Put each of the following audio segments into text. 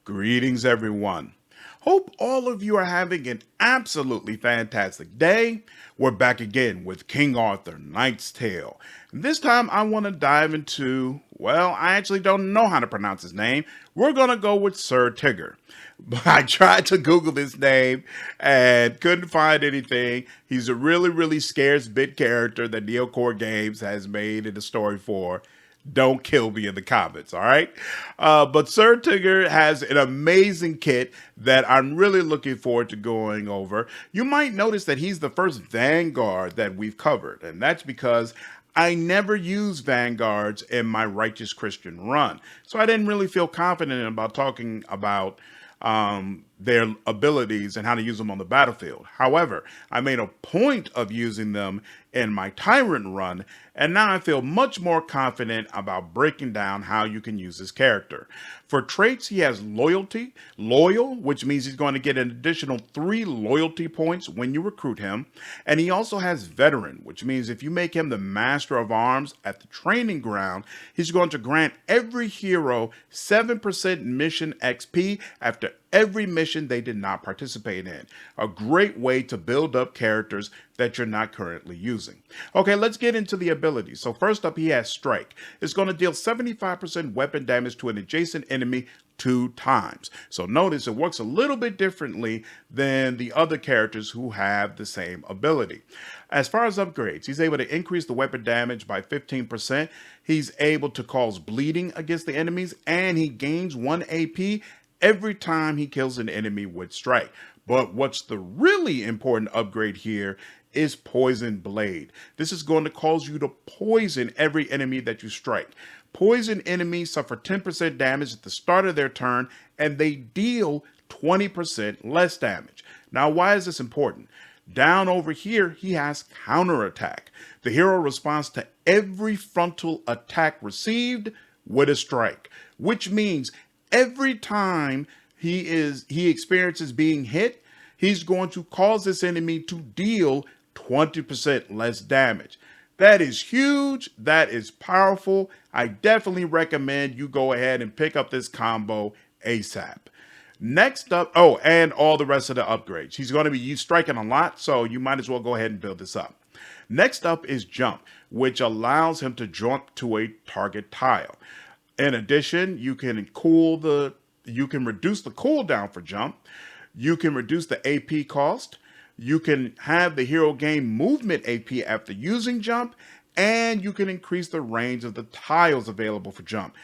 Greetings, everyone. Hope all of you are having an absolutely fantastic day. We're back again with King Arthur, Knight's Tale. And this time I want to dive into, well, I actually don't know how to pronounce his name. We're going to go with Sir Tegyr. But I tried to Google his name and couldn't find anything. He's a really scarce bit character that Neocore Games has made in the story for. Don't kill me in the comments, all right? But Sir Tegyr has an amazing kit that I'm really looking forward to going over. You might notice that he's the first Vanguard that we've covered, and that's because I never use Vanguards in my Righteous Christian run. So I didn't really feel confident about talking about their abilities and how to use them on the battlefield. However, I made a point of using them in my Tyrant run, and now I feel much more confident about breaking down how you can use this character. For traits, he has loyal, which means he's going to get an additional 3 loyalty points when you recruit him. And he also has veteran, which means if you make him the master of arms at the training ground, he's going to grant every hero 7% mission XP after every mission they did not participate in. A great way to build up characters that you're not currently using. Okay, let's get into the abilities. So first up, he has Strike. It's going to deal 75% weapon damage to an adjacent enemy 2 times. So notice it works a little bit differently than the other characters who have the same ability. As far as upgrades, he's able to increase the weapon damage by 15%. He's able to cause bleeding against the enemies, and he gains 1 AP every time he kills an enemy with Strike. But what's the really important upgrade here is Poison Blade. This is going to cause you to poison every enemy that you strike. Poison enemies suffer 10% damage at the start of their turn, and they deal 20% less damage. Now, why is this important? Down over here, he has counterattack. The hero responds to every frontal attack received with a strike, which means every time he experiences being hit, he's going to cause this enemy to deal 20% less damage. That is huge. That is powerful. I definitely recommend you go ahead and pick up this combo ASAP. Next up, oh, and all the rest of the upgrades. He's going to be striking a lot, so you might as well go ahead and build this up. Next up is Jump, which allows him to jump to a target tile. In addition, you can reduce the cooldown for Jump. You can reduce the AP cost. You can have the hero gain movement AP after using Jump, and you can increase the range of the tiles available for Jump.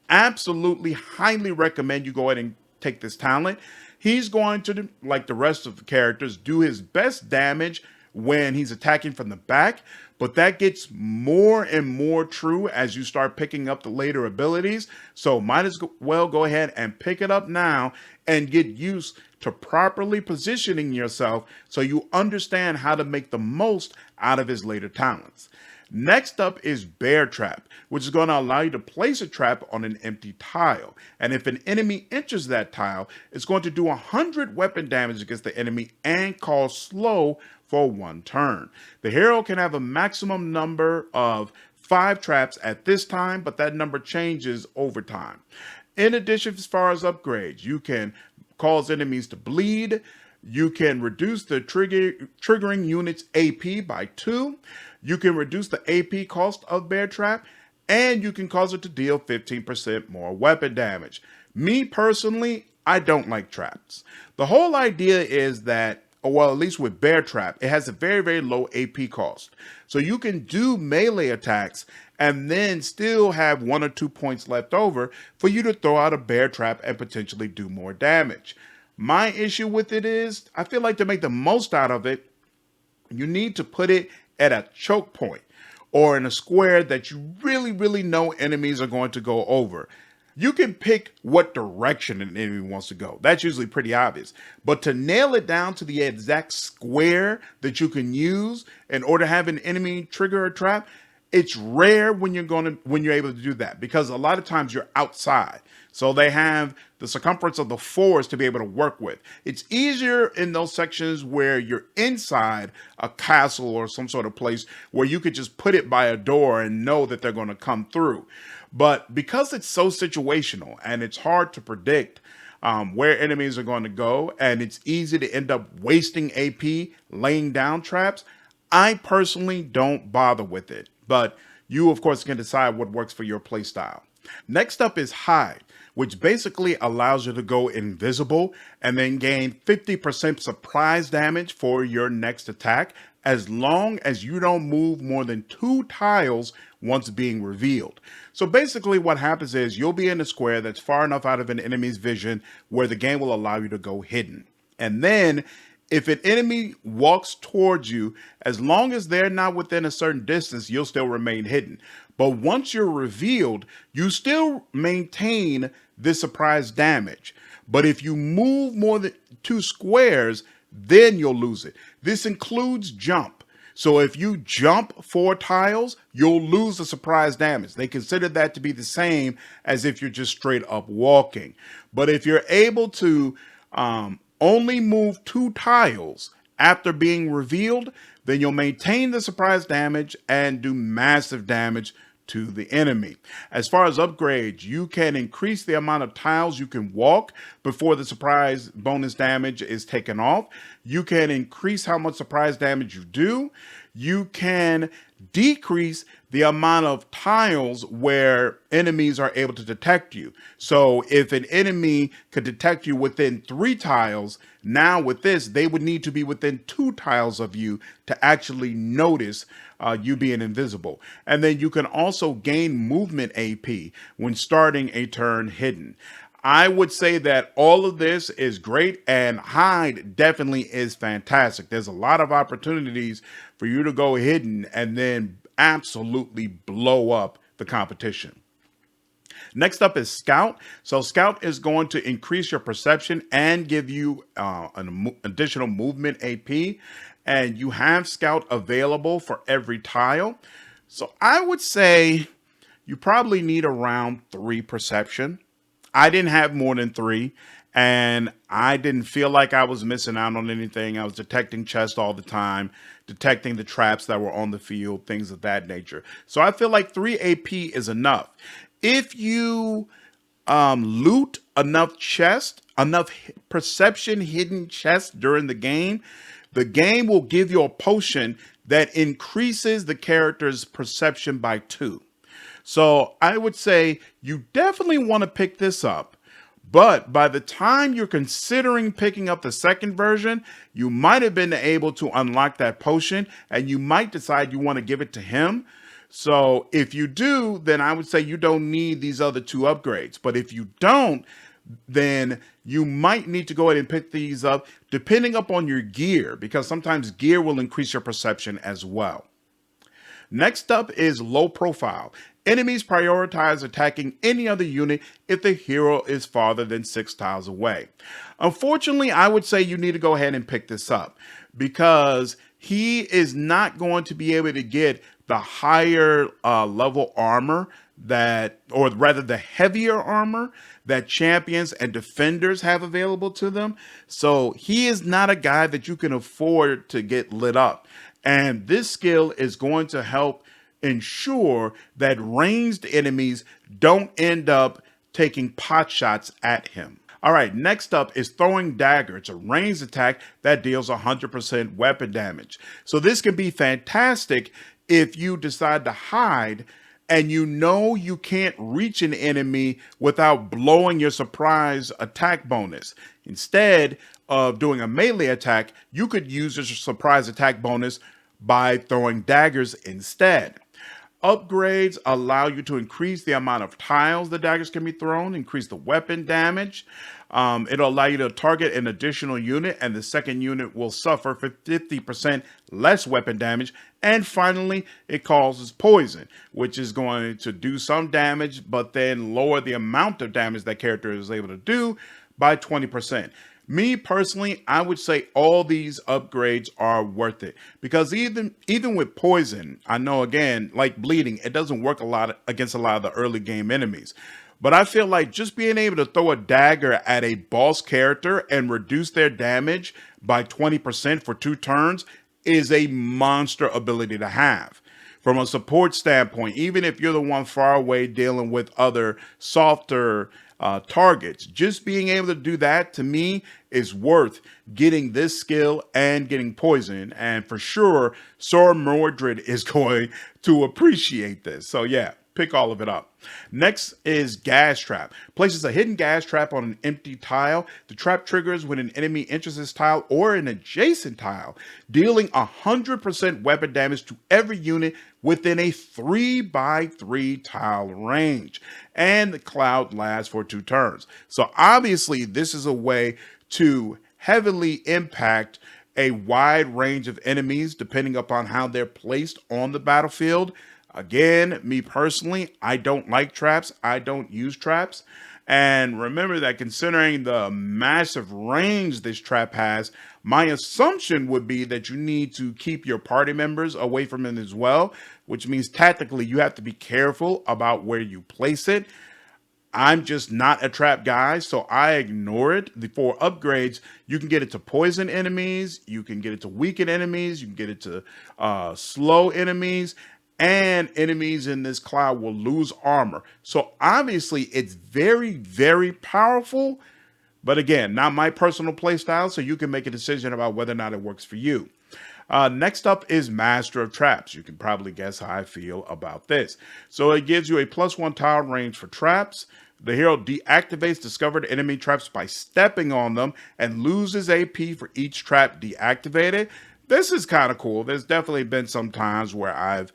Absolutely highly recommend you go ahead and take this talent. He's going to, like the rest of the characters, do his best damage when he's attacking from the back, but that gets more and more true as you start picking up the later abilities. So might as well go ahead and pick it up now and get used to properly positioning yourself so you understand how to make the most out of his later talents. Next up is Bear Trap, which is going to allow you to place a trap on an empty tile. And if an enemy enters that tile, it's going to do 100 weapon damage against the enemy and cause slow for 1 turn. The hero can have a maximum number of 5 traps at this time, but that number changes over time. In addition, as far as upgrades, you can cause enemies to bleed. You can reduce the triggering unit's AP by 2. You can reduce the AP cost of Bear Trap, and you can cause it to deal 15% more weapon damage. Me personally, I don't like traps. The whole idea is that, well, at least with Bear Trap, it has a very low AP cost. So you can do melee attacks and then still have 1 or 2 points left over for you to throw out a Bear Trap and potentially do more damage. My issue with it is, I feel like to make the most out of it, you need to put it at a choke point or in a square that you really know enemies are going to go over. You can pick what direction an enemy wants to go. That's usually pretty obvious. But to nail it down to the exact square that you can use in order to have an enemy trigger a trap, it's rare when you're able to do that, because a lot of times you're outside. So they have the circumference of the forest to be able to work with. It's easier in those sections where you're inside a castle or some sort of place where you could just put it by a door and know that they're going to come through. But because it's so situational and it's hard to predict, where enemies are going to go, and it's easy to end up wasting AP laying down traps. I personally don't bother with it, but you, of course, can decide what works for your playstyle. Next up is Hide, which basically allows you to go invisible and then gain 50% surprise damage for your next attack, as long as you don't move more than 2 tiles once being revealed. So basically what happens is you'll be in a square that's far enough out of an enemy's vision where the game will allow you to go hidden. And then if an enemy walks towards you, as long as they're not within a certain distance, you'll still remain hidden. But once you're revealed, you still maintain this surprise damage. But if you move more than 2 squares, then you'll lose it. This includes jump. So if you jump 4 tiles, you'll lose the surprise damage. They consider that to be the same as if you're just straight up walking. But if you're able to only move 2 tiles after being revealed, then you'll maintain the surprise damage and do massive damage to the enemy. As far as upgrades, you can increase the amount of tiles you can walk before the surprise bonus damage is taken off. You can increase how much surprise damage you do. You can decrease the amount of tiles where enemies are able to detect you. So if an enemy could detect you within 3 tiles, now with this, they would need to be within 2 tiles of you to actually notice you being invisible. And then you can also gain movement AP when starting a turn hidden. I would say that all of this is great, and Hide definitely is fantastic. There's a lot of opportunities for you to go hidden and then absolutely blow up the competition. Next up is Scout. So Scout is going to increase your perception and give you an additional movement AP. And you have Scout available for every tile. So I would say you probably need around 3 perception. I didn't have more than 3, and I didn't feel like I was missing out on anything. I was detecting chests all the time, detecting the traps that were on the field, things of that nature. So I feel like 3 AP is enough. If you loot enough chests, enough perception hidden chests during the game will give you a potion that increases the character's perception by 2. So I would say you definitely want to pick this up, but by the time you're considering picking up the second version, you might have been able to unlock that potion, and you might decide you want to give it to him. So if you do, then I would say you don't need these other 2 upgrades. But if you don't, then you might need to go ahead and pick these up depending upon your gear, because sometimes gear will increase your perception as well. Next up is low profile. Enemies prioritize attacking any other unit if the hero is farther than 6 tiles away. Unfortunately, I would say you need to go ahead and pick this up because he is not going to be able to get the higher level armor or rather the heavier armor that champions and defenders have available to them. So he is not a guy that you can afford to get lit up. And this skill is going to help ensure that ranged enemies don't end up taking pot shots at him. All right, next up is throwing Dagger. It's a ranged attack that deals 100% weapon damage. So this can be fantastic if you decide to hide and you know you can't reach an enemy without blowing your surprise attack bonus. Instead of doing a melee attack, you could use your surprise attack bonus by throwing daggers instead. Upgrades allow you to increase the amount of tiles the daggers can be thrown, increase the weapon damage. It'll allow you to target an additional unit, and the second unit will suffer 50% less weapon damage. And finally, it causes poison, which is going to do some damage, but then lower the amount of damage that character is able to do by 20%. Me personally, I would say all these upgrades are worth it because even with poison, I know again, like bleeding, it doesn't work a lot against a lot of the early game enemies. But I feel like just being able to throw a dagger at a boss character and reduce their damage by 20% for 2 turns is a monster ability to have. From a support standpoint, even if you're the one far away dealing with other softer targets. Just being able to do that to me is worth getting this skill and getting poison. And for sure, Sir Mordred is going to appreciate this. So yeah, pick all of it up. Next is Gas Trap. Places a hidden gas trap on an empty tile. The trap triggers when an enemy enters this tile or an adjacent tile, dealing 100% weapon damage to every unit within a 3x3 tile range. And the cloud lasts for 2 turns. So obviously this is a way to heavily impact a wide range of enemies depending upon how they're placed on the battlefield. Again, me personally, I don't like traps. I don't use traps. And remember that considering the massive range this trap has, my assumption would be that you need to keep your party members away from it as well, which means tactically you have to be careful about where you place it. I'm just not a trap guy, so I ignore it. For upgrades, you can get it to poison enemies, you can get it to weaken enemies, you can get it to slow enemies, and enemies in this cloud will lose armor. So obviously it's very, very powerful, but again, not my personal playstyle, so you can make a decision about whether or not it works for you. Next up is Master of Traps. You can probably guess how I feel about this. So it gives you a +1 tile range for traps. The hero deactivates discovered enemy traps by stepping on them and loses AP for each trap deactivated. This is kind of cool. There's definitely been some times where I've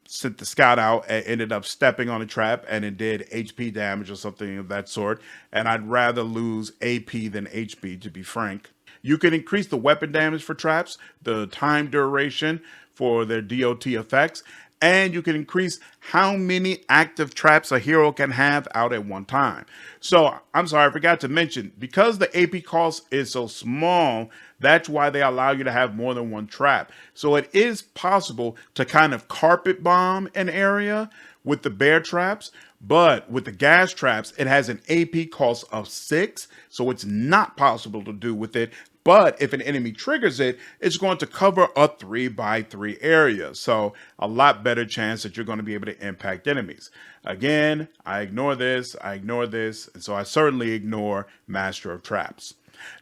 sent the scout out and ended up stepping on a trap and it did HP damage or something of that sort. And I'd rather lose AP than HP, to be frank. You can increase the weapon damage for traps, the time duration for their DOT effects, and you can increase how many active traps a hero can have out at one time. So, I'm sorry, I forgot to mention, because the AP cost is so small, that's why they allow you to have more than one trap. So it is possible to kind of carpet bomb an area with the bear traps, but with the gas traps, it has an AP cost of 6, so it's not possible to do with it. But if an enemy triggers it, it's going to cover a 3x3 area. So a lot better chance that you're going to be able to impact enemies. Again, I ignore this, and so I certainly ignore Master of Traps.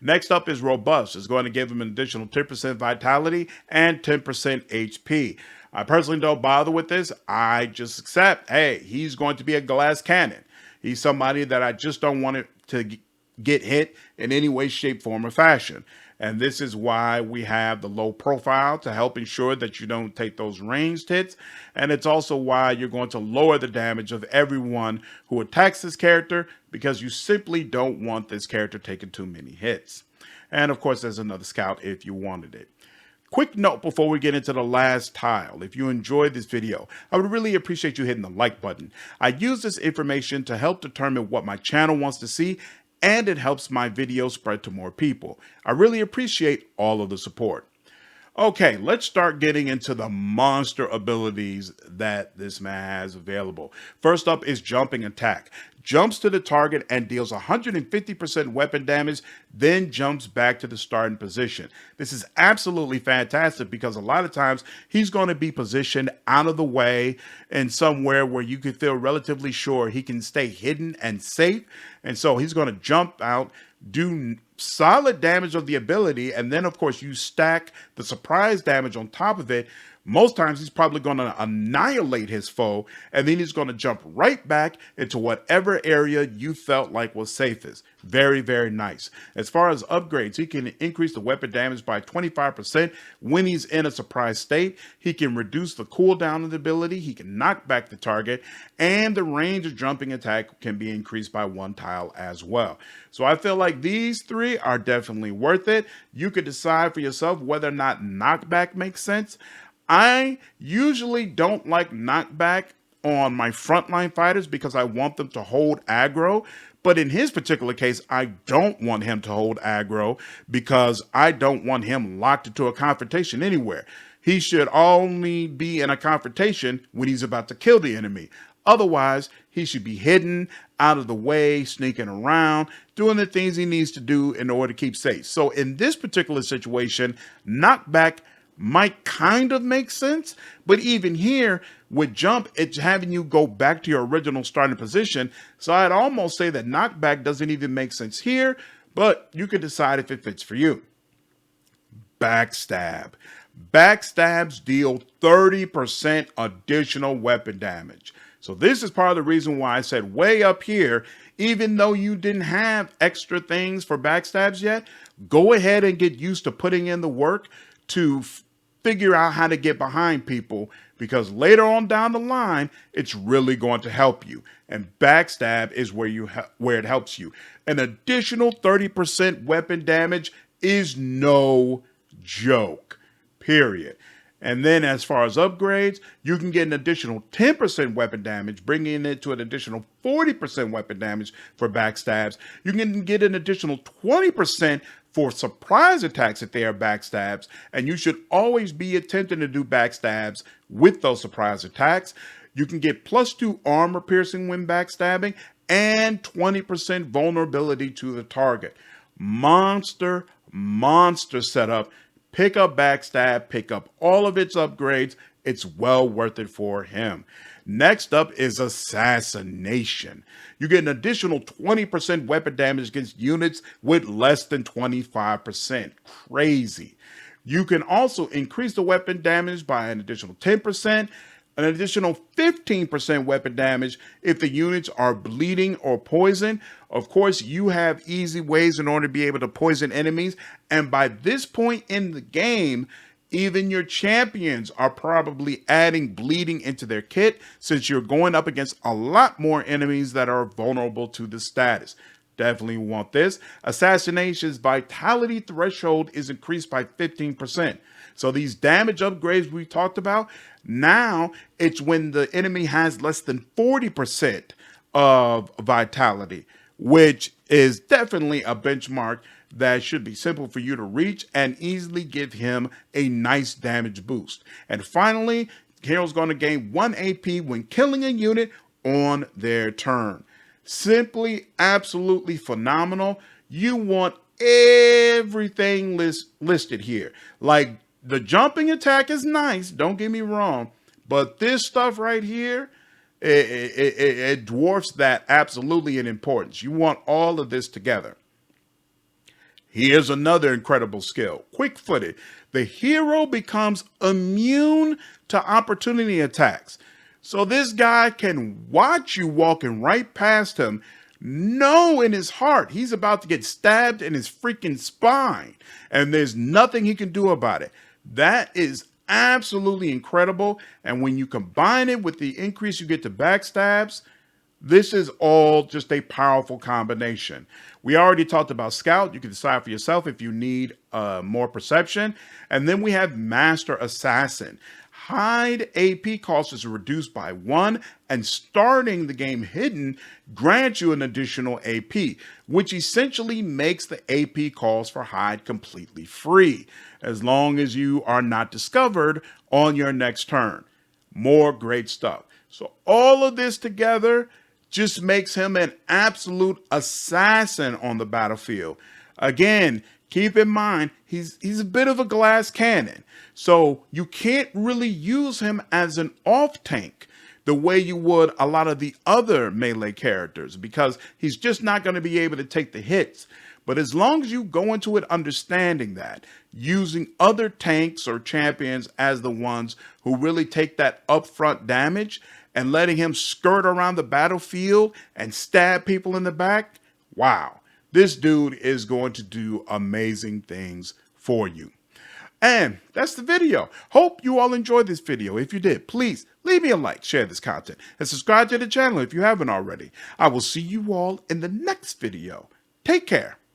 Next up is Robust. It's going to give him an additional 10% vitality and 10% HP. I personally don't bother with this. I just accept, hey, he's going to be a glass cannon. He's somebody that I just don't want it to get hit in any way, shape, form, or fashion. And this is why we have the low profile to help ensure that you don't take those ranged hits. And it's also why you're going to lower the damage of everyone who attacks this character, because you simply don't want this character taking too many hits. And of course, there's another scout if you wanted it. Quick note before we get into the last tile. If you enjoyed this video, I would really appreciate you hitting the like button. I use this information to help determine what my channel wants to see, and it helps my video spread to more people. I really appreciate all of the support. Okay, let's start getting into the monster abilities that this man has available. First up is Jumping Attack. Jumps to the target and deals 150% weapon damage, then jumps back to the starting position. This is absolutely fantastic because a lot of times he's going to be positioned out of the way and somewhere where you can feel relatively sure he can stay hidden and safe. And so he's going to jump out, do solid damage of the ability, and then of course you stack the surprise damage on top of it. Most times he's probably going to annihilate his foe, and then he's going to jump right back into whatever area you felt like was safest. Very, very nice. As far as upgrades, he can increase the weapon damage by 25% when he's in a surprise state. He can reduce the cooldown of the ability. He can knock back the target, and the range of Jumping Attack can be increased by 1 tile as well. So I feel like these 3 are definitely worth it. You could decide for yourself whether or not knockback makes sense. I usually don't like knockback on my frontline fighters because I want them to hold aggro. But in his particular case, I don't want him to hold aggro because I don't want him locked into a confrontation anywhere. He should only be in a confrontation when he's about to kill the enemy. Otherwise, he should be hidden, out of the way, sneaking around, doing the things he needs to do in order to keep safe. So in this particular situation, knockback might kind of make sense, but even here with jump, it's having you go back to your original starting position. So I'd almost say that knockback doesn't even make sense here, but you can decide if it fits for you. Backstab. Backstabs deal 30% additional weapon damage. So this is part of the reason why I said way up here, even though you didn't have extra things for backstabs yet, go ahead and get used to putting in the work to figure out how to get behind people, because later on down the line, it's really going to help you. And backstab is where it helps you. An additional 30% weapon damage is no joke, period. And then as far as upgrades, you can get an additional 10% weapon damage, bringing it to an additional 40% weapon damage for backstabs. You can get an additional 20% for surprise attacks if they are backstabs. And you should always be attempting to do backstabs with those surprise attacks. You can get +2 armor piercing when backstabbing and 20% vulnerability to the target. Monster setup. Pick up backstab, pick up all of its upgrades. It's well worth it for him. Next up is assassination. You get an additional 20% weapon damage against units with less than 25%. Crazy. You can also increase the weapon damage by an additional 10%, an additional 15% weapon damage if the units are bleeding or poisoned. Of course, you have easy ways in order to be able to poison enemies. And by this point in the game, even your champions are probably adding bleeding into their kit, since you're going up against a lot more enemies that are vulnerable to the status. Definitely want this. Assassination's vitality threshold is increased by 15%. So these damage upgrades we talked about, now it's when the enemy has less than 40% of vitality, which is definitely a benchmark that should be simple for you to reach and easily give him a nice damage boost. And finally, hero's going to gain 1 AP when killing a unit on their turn. Simply, absolutely phenomenal. You want everything listed here. Like, the jumping attack is nice, don't get me wrong, but this stuff right here, it dwarfs that absolutely in importance. You want all of this together. Here's another incredible skill, quick-footed. The hero becomes immune to opportunity attacks. So this guy can watch you walking right past him, know in his heart he's about to get stabbed in his freaking spine, and there's nothing he can do about it. That is absolutely incredible. And when you combine it with the increase you get to backstabs, this is all just a powerful combination. We already talked about Scout. You can decide for yourself if you need more perception. And then we have Master Assassin. Hide AP cost is reduced by 1, and starting the game hidden grants you an additional AP, which essentially makes the AP cost for Hide completely free, as long as you are not discovered on your next turn. More great stuff. So all of this together just makes him an absolute assassin on the battlefield. Again, keep in mind, he's a bit of a glass cannon. So you can't really use him as an off tank the way you would a lot of the other melee characters, because he's just not going to be able to take the hits. But as long as you go into it understanding that, using other tanks or champions as the ones who really take that upfront damage and letting him skirt around the battlefield and stab people in the back, wow, this dude is going to do amazing things for you. And that's the video. Hope you all enjoyed this video. If you did, please leave me a like, share this content, and subscribe to the channel if you haven't already. I will see you all in the next video. Take care.